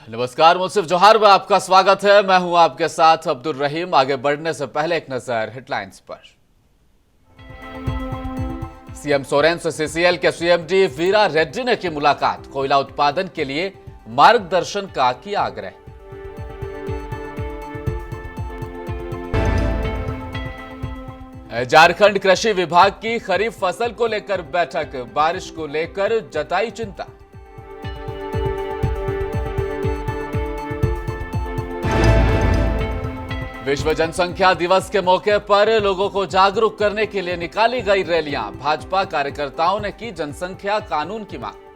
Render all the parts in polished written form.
नमस्कार, मुंसिफ जोहार में आपका स्वागत है। मैं हूं आपके साथ अब्दुल रहीम। आगे बढ़ने से पहले एक नजर हेडलाइंस पर। सीएम सोरेन से सीसीएल के सीएमडी वीरा रेड्डी ने की मुलाकात, कोयला उत्पादन के लिए मार्गदर्शन का किया आग्रह। झारखंड कृषि विभाग की खरीफ फसल को लेकर बैठक, बारिश को लेकर जताई चिंता। विश्व जनसंख्या दिवस के मौके पर लोगों को जागरूक करने के लिए निकाली गई रैलियां, भाजपा कार्यकर्ताओं ने की जनसंख्या कानून की मांग।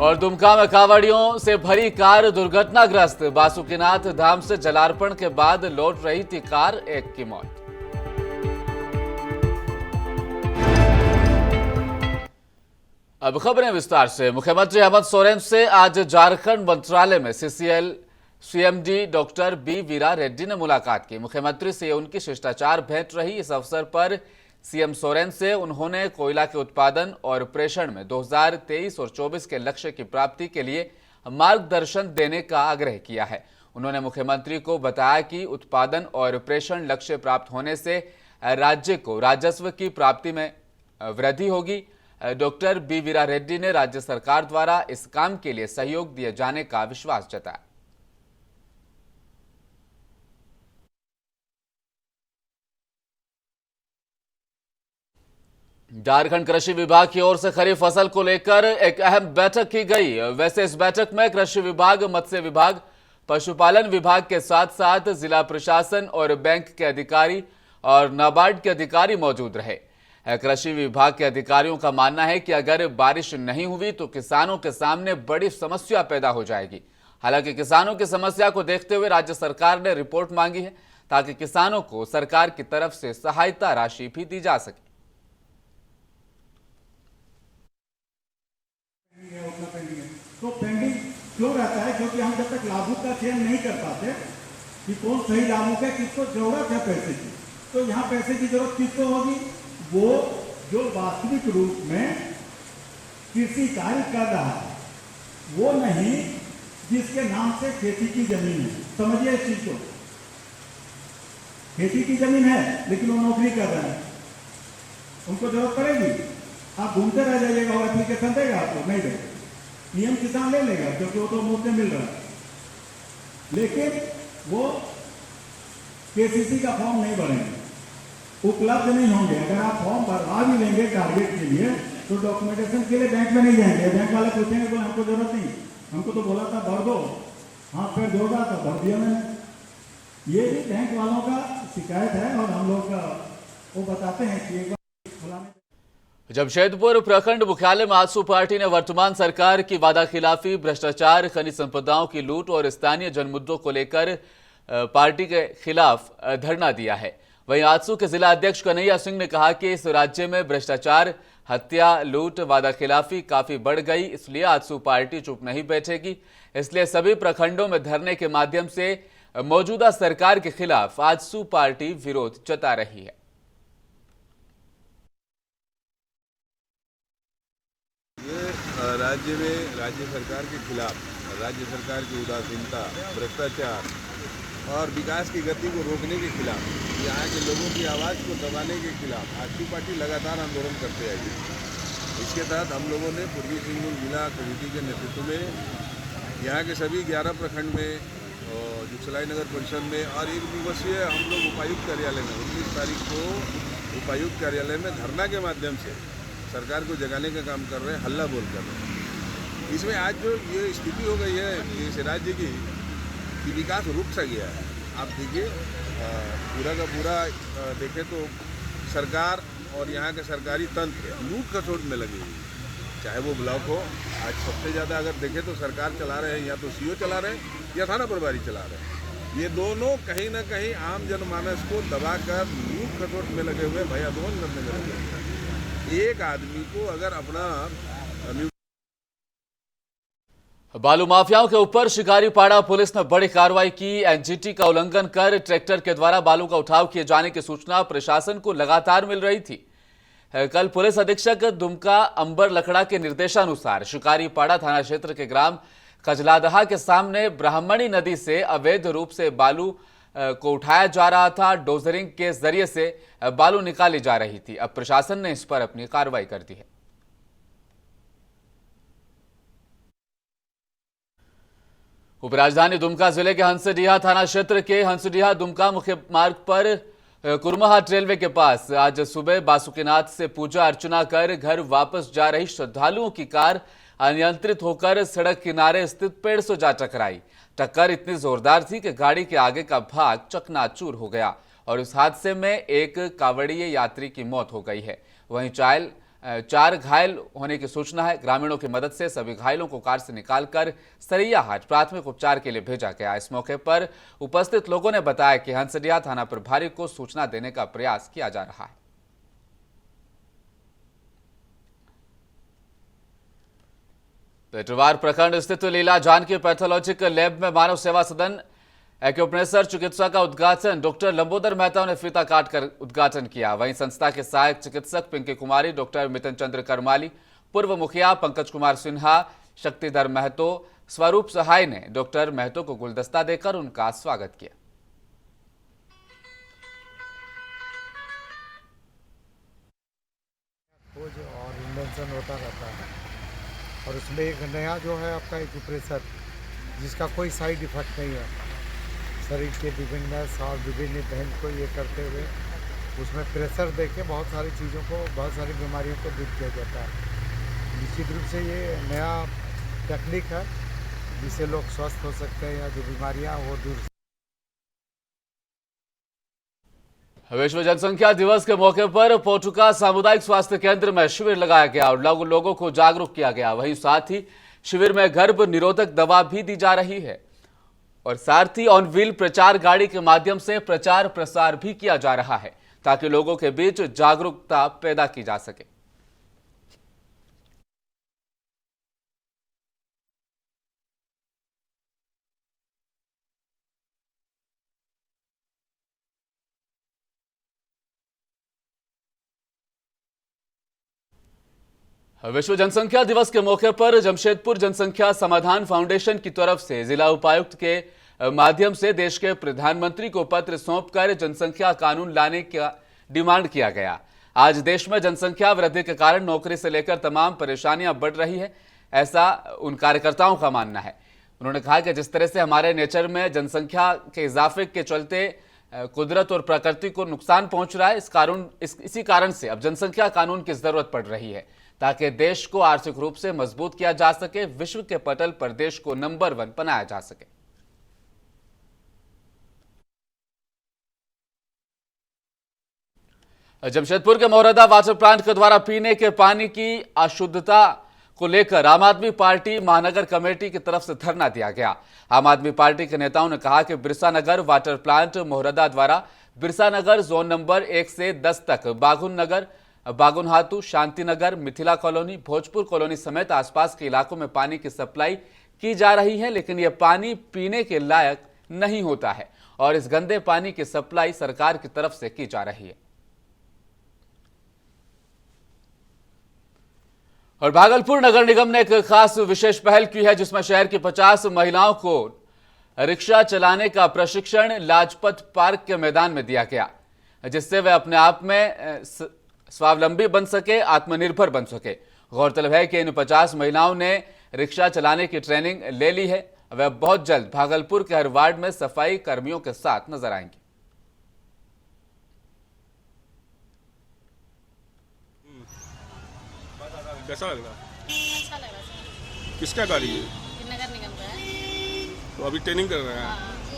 और दुमका में कांवड़ियों से भरी कार दुर्घटनाग्रस्त, बासुकीनाथ धाम से जलार्पण के बाद लौट रही थी कार, एक की मौत। अब खबरें विस्तार से। मुख्यमंत्री हेमंत सोरेन से आज झारखंड मंत्रालय में सीसीएल सीएमडी डॉक्टर बी वीरा रेड्डी ने मुलाकात की। मुख्यमंत्री से उनकी शिष्टाचार भेंट रही। इस अवसर पर सीएम सोरेन से उन्होंने कोयला के उत्पादन और प्रेषण में 2023 और 24 के लक्ष्य की प्राप्ति के लिए मार्गदर्शन देने का आग्रह किया है। उन्होंने मुख्यमंत्री को बताया कि उत्पादन और प्रेषण लक्ष्य प्राप्त होने से राज्य को राजस्व की प्राप्ति में वृद्धि होगी। डॉक्टर बी वीरा रेड्डी ने राज्य सरकार द्वारा इस काम के लिए सहयोग दिए जाने का विश्वास जताया। झारखंड कृषि विभाग की ओर से खरीफ फसल को लेकर एक अहम बैठक की गई। वैसे इस बैठक में कृषि विभाग, मत्स्य विभाग, पशुपालन विभाग के साथ साथ जिला प्रशासन और बैंक के अधिकारी और नाबार्ड के अधिकारी मौजूद रहे। कृषि विभाग के अधिकारियों का मानना है कि अगर बारिश नहीं हुई तो किसानों के सामने बड़ी समस्या पैदा हो जाएगी। हालांकि किसानों की समस्या को देखते हुए राज्य सरकार ने रिपोर्ट मांगी है ताकि किसानों को सरकार की तरफ से सहायता राशि भी दी जा सके। तो पेंडिंग क्यों रहता है? क्योंकि हम जब तक लाभुक का चयन नहीं कर पाते कि कौन सही लाभुक है, किसको जरूरत है पैसे की, तो यहाँ पैसे की जरूरत किसको होगी? वो जो वास्तविक रूप में कृषि कार्य कर रहा है, वो नहीं जिसके नाम से खेती की जमीन है। समझिए इस चीज को, खेती की जमीन है लेकिन वो नौकरी कर रहे हैं, उनको जरूरत पड़ेगी? आप घूमते रह जाइएगा, वो एप्लीकेशन देगा आपको? नहीं देगा। पीएम किसान ले लेगा क्योंकि वो तो मुफ्त में मिल रहा है, लेकिन वो केसीसी का फॉर्म नहीं भरेंगे, उपलब्ध नहीं होंगे। अगर आप फॉर्म भरवा भी लेंगे टारगेट के लिए तो डॉक्यूमेंटेशन के लिए बैंक में नहीं जाएंगे। बैंक वाले पूछेंगे बोले हमको जरूरत नहीं, हमको तो बोला था भर दो, हाँ फिर जोड़ा था, भर दिया मैंने। ये भी बैंक वालों का शिकायत है और हम लोग का वो बताते हैं कि एक बार फलाने। जमशेदपुर प्रखंड मुख्यालय में आजसू पार्टी ने वर्तमान सरकार की वादा खिलाफी, भ्रष्टाचार, खनिज संपदाओं की लूट और स्थानीय जनमुद्दों को लेकर पार्टी के खिलाफ धरना दिया है। वहीं आजसू के जिला अध्यक्ष कन्हैया सिंह ने कहा कि इस राज्य में भ्रष्टाचार, हत्या, लूट, वादा खिलाफी काफी बढ़ गई, इसलिए आजसू पार्टी चुप नहीं बैठेगी। इसलिए सभी प्रखंडों में धरने के माध्यम से मौजूदा सरकार के खिलाफ आजसू पार्टी विरोध जता रही है। ये राज्य में राज्य सरकार के खिलाफ, राज्य सरकार की उदासीनता, भ्रष्टाचार और विकास की गति को रोकने के खिलाफ, यहाँ के लोगों की आवाज़ को दबाने के खिलाफ आजसू पार्टी लगातार आंदोलन करते आई। इसके तहत हम लोगों ने पूर्वी सिंहभूम जिला कमेटी के नेतृत्व में यहाँ के सभी 11 प्रखंड में, जुगसलाई नगर परिषद में और एक दिवसीय हम लोग उपायुक्त कार्यालय में 19 तारीख को उपायुक्त कार्यालय में धरना के माध्यम से सरकार को जगाने का काम कर रहे हैं, हल्ला बोल कर रहे हैं। इसमें आज जो ये स्थिति हो गई है इस राज्य की कि विकास रुक सा गया है। आप देखिए, पूरा का पूरा देखें तो सरकार और यहाँ के सरकारी तंत्र लूट खसोट में लगी हुई, चाहे वो ब्लॉक हो। आज सबसे ज़्यादा अगर देखें तो सरकार चला रहे हैं या तो सीओ चला रहे हैं या थाना प्रभारी चला रहे हैं। ये दोनों कहीं ना कहीं आम जनमानस को दबाकर लूट खसोट में लगे हुए, भय आंदोलन करने में लगे हुए। एक आदमी को अगर अपना बालू माफियाओं के ऊपर शिकारीपाड़ा पुलिस ने बड़ी कार्रवाई की। एनजीटी का उल्लंघन कर ट्रैक्टर के द्वारा बालू का उठाव किए जाने की सूचना प्रशासन को लगातार मिल रही थी। कल पुलिस अधीक्षक दुमका अंबर लकड़ा के निर्देशानुसार शिकारीपाड़ा थाना क्षेत्र के ग्राम कजलादहा के सामने ब्राह्मणी नदी से अवैध रूप से बालू को उठाया जा रहा था। डोजरिंग के जरिए से बालू निकाली जा रही थी। अब प्रशासन ने इस पर अपनी कार्रवाई कर दी है। उपराजधानी दुमका जिले के हंसडीहा थाना क्षेत्र के हंसडीहा दुमका मुख्य मार्ग पर कुरमाहाट रेलवे के पास आज सुबह बासुकीनाथ से पूजा अर्चना कर घर वापस जा रही श्रद्धालुओं की कार अनियंत्रित होकर सड़क किनारे स्थित पेड़ से जा टकराई। टक्कर इतनी जोरदार थी कि गाड़ी के आगे का भाग चकनाचूर हो गया और इस हादसे में एक कांवड़िए यात्री की मौत हो गई है। वहीं 4 घायल होने की सूचना है। ग्रामीणों की मदद से सभी घायलों को कार से निकालकर सरैयाहाट प्राथमिक उपचार के लिए भेजा गया। इस मौके पर उपस्थित लोगों ने बताया कि हंसडीहा थाना प्रभारी को सूचना देने का प्रयास किया जा रहा है। पेटरवार प्रखंड स्थित लीला जानकी पैथोलॉजिकल लैब में मानव सेवा सदन एक्यूप्रेशर चिकित्सा का उद्घाटन डॉक्टर लंबोदर मेहता ने फीता काटकर उद्घाटन किया। वहीं संस्था के सहायक चिकित्सक पिंकी कुमारी, डॉक्टर मितन चंद्र करमाली, पूर्व मुखिया पंकज कुमार सिन्हा, शक्तिधर महतो, स्वरूप सहाय ने डॉक्टर महतो को गुलदस्ता देकर उनका स्वागत किया। खोज और इन्वेंशन होता रहता है और उसमें एक नया जो है आपका एक्यूप्रेशर जिसका कोई साइड इफेक्ट नहीं है, शरीर के विभिन्नस और विभिन्न बहन को ये करते हुए उसमें प्रेशर देके बहुत सारी चीज़ों को, बहुत सारी बीमारियों को दूर किया जाता है। निश्चित रूप से ये नया टेक्निक है जिससे लोग स्वस्थ हो सकते हैं या जो बीमारियां वो दूर। विश्व जनसंख्या दिवस के मौके पर पोटुका सामुदायिक स्वास्थ्य केंद्र में शिविर लगाया गया और लोगों को जागरूक किया गया। वहीं साथ ही शिविर में गर्भ निरोधक दवा भी दी जा रही है और सारथी ऑन व्हील प्रचार गाड़ी के माध्यम से प्रचार प्रसार भी किया जा रहा है ताकि लोगों के बीच जागरूकता पैदा की जा सके। विश्व जनसंख्या दिवस के मौके पर जमशेदपुर जनसंख्या समाधान फाउंडेशन की तरफ से जिला उपायुक्त के माध्यम से देश के प्रधानमंत्री को पत्र सौंपकर जनसंख्या कानून लाने का डिमांड किया गया। आज देश में जनसंख्या वृद्धि के कारण नौकरी से लेकर तमाम परेशानियां बढ़ रही है, ऐसा उन कार्यकर्ताओं का मानना है। उन्होंने कहा कि जिस तरह से हमारे नेचर में जनसंख्या के इजाफे के चलते कुदरत और प्रकृति को नुकसान पहुंच रहा है, इसी कारण से अब जनसंख्या कानून की जरूरत पड़ रही है ताकि देश को आर्थिक रूप से मजबूत किया जा सके, विश्व के पटल पर देश को नंबर 1 बनाया जा सके। जमशेदपुर के मोहरदा वाटर प्लांट के द्वारा पीने के पानी की अशुद्धता को लेकर आम आदमी पार्टी महानगर कमेटी की तरफ से धरना दिया गया। आम आदमी पार्टी के नेताओं ने कहा कि बिरसा नगर वाटर प्लांट मोहरदा द्वारा बिरसा नगर जोन नंबर 1 से 10 तक बागुन नगर, बागुनहातू, शांतिनगर, मिथिला कॉलोनी, भोजपुर कॉलोनी समेत आसपास के इलाकों में पानी की सप्लाई की जा रही है, लेकिन यह पानी पीने के लायक नहीं होता है और इस गंदे पानी की सप्लाई सरकार की तरफ से की जा रही है। और भागलपुर नगर निगम ने एक खास विशेष पहल की है जिसमें शहर की 50 महिलाओं को रिक्शा चलाने का प्रशिक्षण लाजपत पार्क के मैदान में दिया गया, जिससे वे अपने आप में स्वावलंबी बन सके, आत्मनिर्भर बन सके। गौरतलब है कि इन 50 महिलाओं ने रिक्शा चलाने की ट्रेनिंग ले ली है। वे बहुत जल्द भागलपुर के हर वार्ड में सफाई कर्मियों के साथ नजर आएंगे। कैसा लग रहा? अच्छा लग रहा है। किसका गाड़ी है? नगर निगम का है। तो अभी ट्रेनिंग कर रहे हैं? हाँ, जी।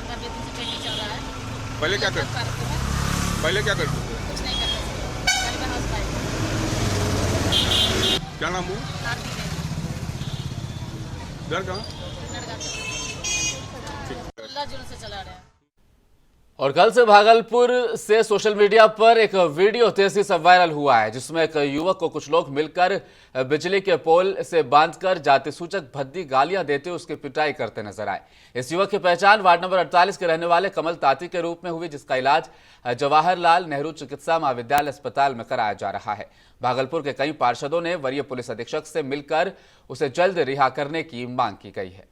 15 दिन से ट्रेनिंग चल रहा है। पहले क्या करते थे? कुछ नहीं करते थे। पहले मैं हाउसवाइफ हूँ। क्या नाम हुआ? आरती देवी। घर कहाँ? नरगा से। 16 जून से चला रहा है। और कल से भागलपुर से सोशल मीडिया पर एक वीडियो तेजी से वायरल हुआ है, जिसमें एक युवक को कुछ लोग मिलकर बिजली के पोल से बांधकर जाति सूचक भद्दी गालियां देते हुए उसकी पिटाई करते नजर आए। इस युवक की पहचान वार्ड नंबर 48 के रहने वाले कमल ताती के रूप में हुई, जिसका इलाज जवाहरलाल नेहरू चिकित्सा महाविद्यालय अस्पताल में कराया जा रहा है। भागलपुर के कई पार्षदों ने वरीय पुलिस अधीक्षक से मिलकर उसे जल्द रिहा करने की मांग की गई है।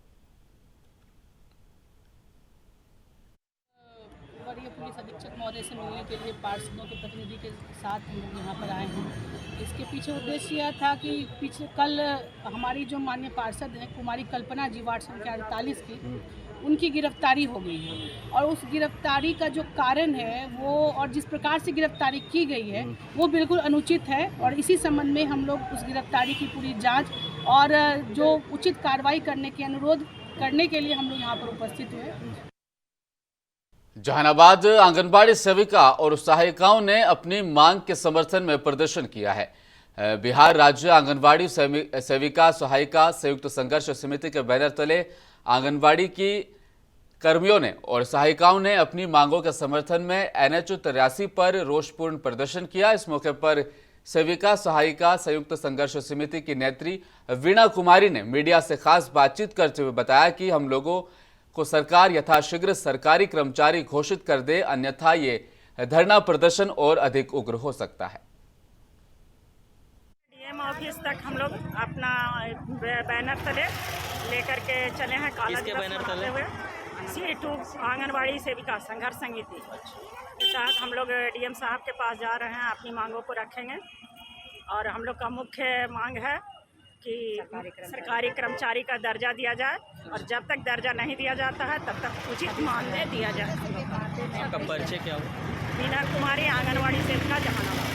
वरीय पुलिस अधीक्षक महोदय से मिलने के लिए पार्षदों के प्रतिनिधि के साथ हम लोग यहाँ पर आए हैं। इसके पीछे उद्देश्य यह था कि कल हमारी जो माननीय पार्षद हैं कुमारी कल्पना जी वार्ड संख्या 48 की, उनकी गिरफ्तारी हो गई है और उस गिरफ्तारी का जो कारण है वो और जिस प्रकार से गिरफ्तारी की गई है वो बिल्कुल अनुचित है और इसी संबंध में हम लोग उस गिरफ्तारी की पूरी जांच और जो उचित कार्रवाई करने के अनुरोध करने के लिए हम लोग यहाँ पर उपस्थित हुए। जहानाबाद आंगनबाड़ी सेविका और सहायिकाओं ने अपनी मांग के समर्थन में प्रदर्शन किया है। बिहार राज्य आंगनबाड़ी सेविका सहायिका संयुक्त संघर्ष समिति के बैनर तले आंगनबाड़ी की कर्मियों ने और सहायिकाओं ने अपनी मांगों के समर्थन में NH 83 पर रोषपूर्ण प्रदर्शन किया। इस मौके पर सेविका सहायिका संयुक्त संघर्ष समिति की नेत्री वीणा कुमारी ने मीडिया से खास बातचीत करते हुए बताया कि हम लोगों को सरकार यथाशीघ्र सरकारी कर्मचारी घोषित कर दे, अन्यथा ये धरना प्रदर्शन और अधिक उग्र हो सकता है। डीएम ऑफिस तक हम लोग अपना बैनर तले लेकर के चले हैं। काला दिवस मनाते हुए C2 आंगनबाड़ी सेविका संघर्ष समिति के तहत हम लोग डीएम साहब के पास जा रहे हैं, अपनी मांगों को रखेंगे। और हम लोग का मुख्य मांग है कि सरकारी कर्मचारी का दर्जा दिया जाए और जब तक दर्जा नहीं दिया जाता है तब तक उचित मानदेय दिया जाए। आपका परिचय क्या हो? वीणा कुमारी, आंगनबाड़ी सेविका, जहानाबाद।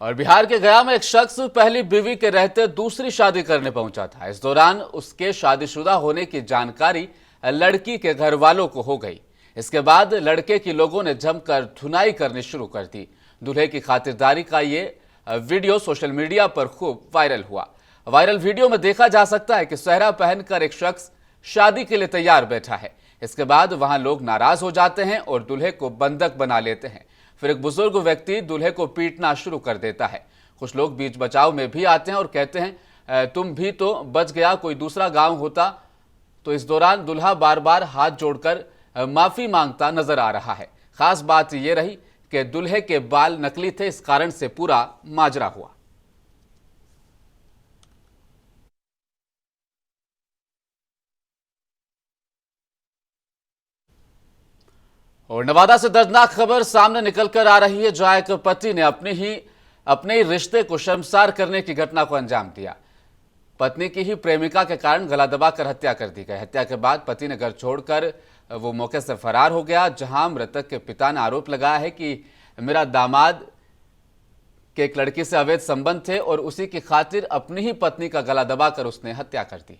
और बिहार के गया में एक शख्स पहली बीवी के रहते दूसरी शादी करने पहुंचा था। इस दौरान उसके शादीशुदा होने की जानकारी लड़की के घर वालों को हो गई। इसके बाद लड़के की लोगों ने जमकर धुनाई करनी शुरू कर दी। दूल्हे की खातिरदारी का ये वीडियो सोशल मीडिया पर खूब वायरल हुआ। वायरल वीडियो में देखा जा सकता है कि सेहरा पहनकर एक शख्स शादी के लिए तैयार बैठा है। इसके बाद वहां लोग नाराज हो जाते हैं और दूल्हे को बंधक बना लेते हैं। फिर एक बुजुर्ग व्यक्ति दूल्हे को पीटना शुरू कर देता है। कुछ लोग बीच बचाव में भी आते हैं और कहते हैं तुम भी तो बच गया, कोई दूसरा गांव होता। तो इस दौरान दूल्हा बार बार हाथ जोड़कर माफी मांगता नजर आ रहा है। खास बात यह रही कि दूल्हे के बाल नकली थे, इस कारण से पूरा माजरा हुआ। और नवादा से दर्दनाक खबर सामने निकलकर आ रही है, जहां एक पति ने अपने ही रिश्ते को शर्मसार करने की घटना को अंजाम दिया। पत्नी की ही प्रेमिका के कारण गला दबाकर हत्या कर दी गई। हत्या के बाद पति ने घर छोड़कर वो मौके से फरार हो गया। जहां मृतक के पिता ने आरोप लगाया है कि मेरा दामाद के एक लड़की से अवैध संबंध थे और उसी की खातिर अपनी ही पत्नी का गला दबाकर उसने हत्या कर दी।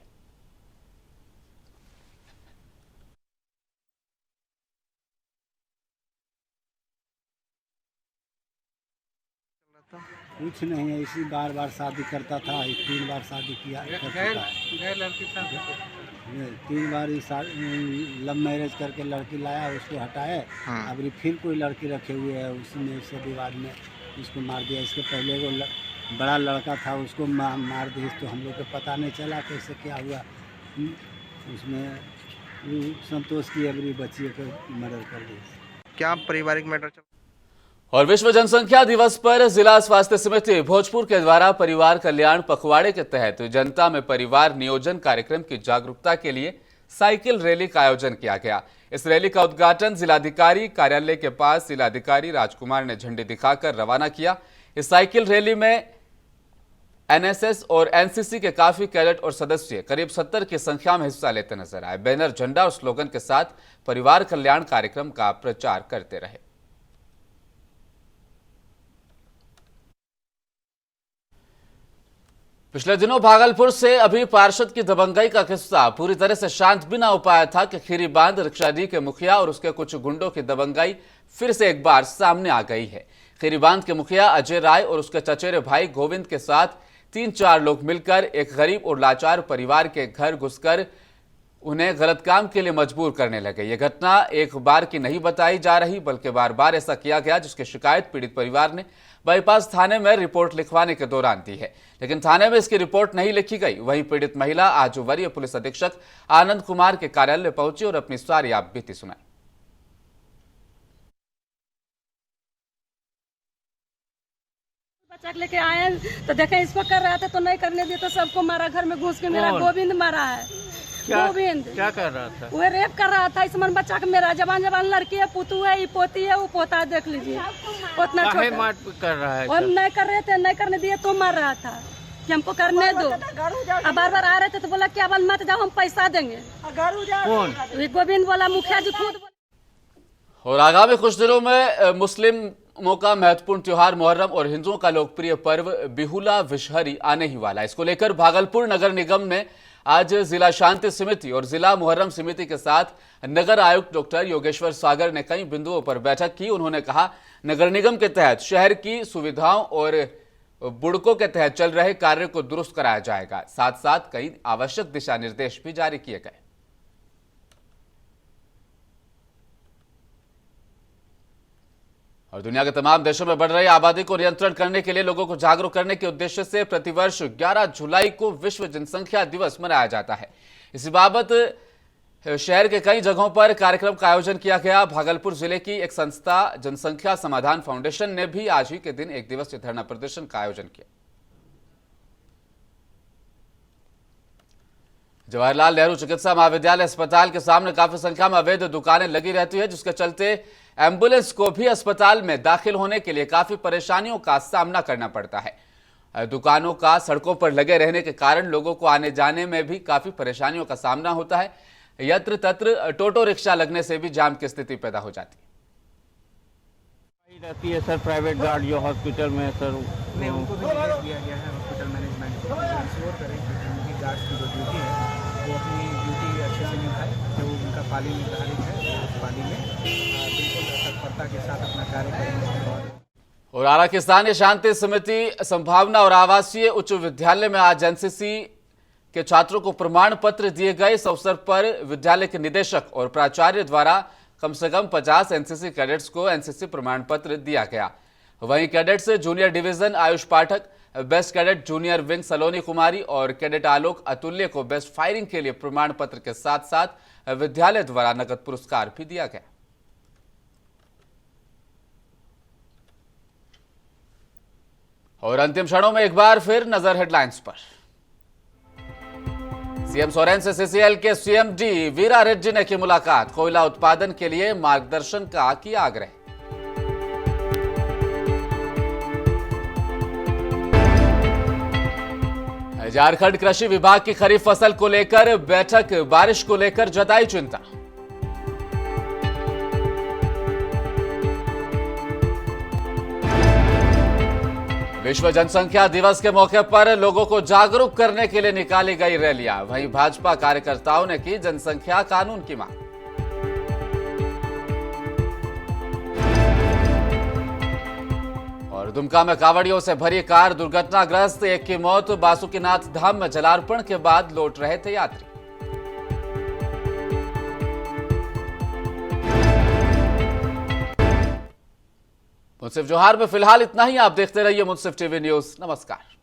कुछ नहीं है, इसी बार बार शादी करता था। 3 बार शादी किया कर चुका है। लड़की था 3 बार लव मैरिज करके लड़की लाया, उसको हटाए। अभी फिर कोई लड़की रखे हुए है, उसी में से विवाद में इसको मार दिया। इसके पहले वो बड़ा लड़का था, उसको मार दी। तो हम लोग को पता नहीं चला कैसे क्या हुआ। उसमें संतोष की अबरी बच्ची को मर्डर कर दी। क्या पारिवारिक मैटर चल? और विश्व जनसंख्या दिवस पर जिला स्वास्थ्य समिति भोजपुर के द्वारा परिवार कल्याण पखवाड़े के तहत जनता में परिवार नियोजन कार्यक्रम की जागरूकता के लिए साइकिल रैली का आयोजन किया गया। इस रैली का उद्घाटन जिलाधिकारी कार्यालय के पास जिलाधिकारी राजकुमार ने झंडी दिखाकर रवाना किया। इस साइकिल रैली में NSS और NCC के काफी कैडेट और सदस्य करीब 70 की संख्या में हिस्सा लेते नजर आए। बैनर, झंडा और स्लोगन के साथ परिवार कल्याण कार्यक्रम का प्रचार करते रहे। पिछले दिनों भागलपुर से अभी पार्षद की दबंगई का किस्सा पूरी तरह से शांत भी ना हो पाया था कि खीरी बांध रिक्शाडी के मुखिया और उसके कुछ गुंडों की दबंगई फिर से एक बार सामने आ गई है। खीरी बांध के मुखिया अजय राय और उसके चचेरे भाई गोविंद के साथ 3-4 लोग मिलकर एक गरीब और लाचार परिवार के घर घुसकर उन्हें गलत काम के लिए मजबूर करने लगे। यह घटना एक बार की नहीं बताई जा रही, बल्कि बार बार ऐसा किया गया, जिसकी शिकायत पीड़ित परिवार ने बाईपास थाने में रिपोर्ट लिखवाने के दौरान दी है, लेकिन थाने में इसकी रिपोर्ट नहीं लिखी गई। वहीं पीड़ित महिला आज वरीय पुलिस अधीक्षक आनंद कुमार के कार्यालय पहुंची और अपनी सारी आप बीती सुनाई। बच्चा लेके आए तो देखे इसको कर रहा था तो नहीं करने दिया तो सबको मारा, घर में घुस के मेरा गोविंद मारा है। गोविंद क्या कर रहा था? वो रेप कर रहा था। इस मन बच्चा का मेरा जवान लड़की है, पुतू है, ये पोती है, वो पोता है, देख लीजिए उतना छोटा मार कर रहा है। हम नहीं कर रहे थे, नहीं करने दिए तो मार रहा था कि हमको करने दो। अब बार बार आ रहे थे तो बोला क्या बल मत जाओ, हम पैसा देंगे। कौन? गोविंद बोला, मुखिया जी खुद। और आगामी कुछ दिनों में मुस्लिमों का महत्वपूर्ण त्योहार मुहर्रम और हिंदुओं का लोकप्रिय पर्व बिहुला विशहरी आने ही वाला है। इसको लेकर भागलपुर नगर निगम ने आज जिला शांति समिति और जिला मुहर्रम समिति के साथ नगर आयुक्त डॉक्टर योगेश्वर सागर ने कई बिंदुओं पर बैठक की। उन्होंने कहा, नगर निगम के तहत शहर की सुविधाओं और बुड़कों के तहत चल रहे कार्य को दुरुस्त कराया जाएगा। साथ साथ कई आवश्यक दिशा निर्देश भी जारी किए गए। और दुनिया के तमाम देशों में बढ़ रही आबादी को नियंत्रण करने के लिए लोगों को जागरूक करने के उद्देश्य से प्रतिवर्ष 11 जुलाई को विश्व जनसंख्या दिवस मनाया जाता है। इसी बाबत शहर के कई जगहों पर कार्यक्रम का आयोजन किया गया। भागलपुर जिले की एक संस्था जनसंख्या समाधान फाउंडेशन ने भी आज ही के दिन एक दिवसीय धरना प्रदर्शन का आयोजन किया। जवाहरलाल नेहरू चिकित्सा महाविद्यालय अस्पताल के सामने काफी संख्या में अवैध दुकानें लगी रहती है, जिसके चलते एम्बुलेंस को भी अस्पताल में दाखिल होने के लिए काफी परेशानियों का सामना करना पड़ता है। दुकानों का सड़कों पर लगे रहने के कारण लोगों को आने जाने में भी काफी परेशानियों का सामना होता है। यत्र तत्र टोटो रिक्शा लगने से भी जाम की स्थिति पैदा हो जाती रहती है। सर प्राइवेट गार्ड जो हॉस्पिटल में सर नहीं, उनको भी निर्देश दिया गया है हॉस्पिटल मैनेजमेंट को इंश्योर करें कि उनकी गार्ड्स की जो ड्यूटी है वो अपनी ड्यूटी अच्छे से निभाए। जो उनका पाली निर्धारित है उस पाली में बिल्कुल तत्परता के साथ अपना कार्य करेंगे। और आरा की स्थानीय शांति समिति संभावना और आवासीय उच्च विद्यालय में आज एनसीसी के छात्रों को प्रमाण पत्र दिए गए। इस अवसर पर विद्यालय के निदेशक और प्राचार्य द्वारा कम से कम 50 एनसीसी कैडेट्स को एनसीसी प्रमाण पत्र दिया गया। वहीं कैडेट्स जूनियर डिवीजन आयुष पाठक, बेस्ट कैडेट जूनियर विंग सलोनी कुमारी और कैडेट आलोक अतुल्य को बेस्ट फायरिंग के लिए प्रमाण पत्र के साथ साथ विद्यालय द्वारा नकद पुरस्कार भी दिया गया। और अंतिम क्षणों में एक बार फिर नजर हेडलाइंस पर। सीएम सोरेन से सीसीएल के सीएमडी वीरा रेड्डी ने की मुलाकात, कोयला उत्पादन के लिए मार्गदर्शन का किया आग्रह। झारखंड कृषि विभाग की खरीफ फसल को लेकर बैठक, बारिश को लेकर जताई चिंता। विश्व जनसंख्या दिवस के मौके पर लोगों को जागरूक करने के लिए निकाली गई रैलियां। वहीं भाजपा कार्यकर्ताओं ने की जनसंख्या कानून की मांग। और दुमका में कांवड़ियों से भरी कार दुर्घटनाग्रस्त, एक की मौत। बासुकीनाथ धाम में जलार्पण के बाद लौट रहे थे यात्री। मुंसिफ जोहार में फिलहाल इतना ही। आप देखते रहिए मुंसिफ टीवी न्यूज। नमस्कार।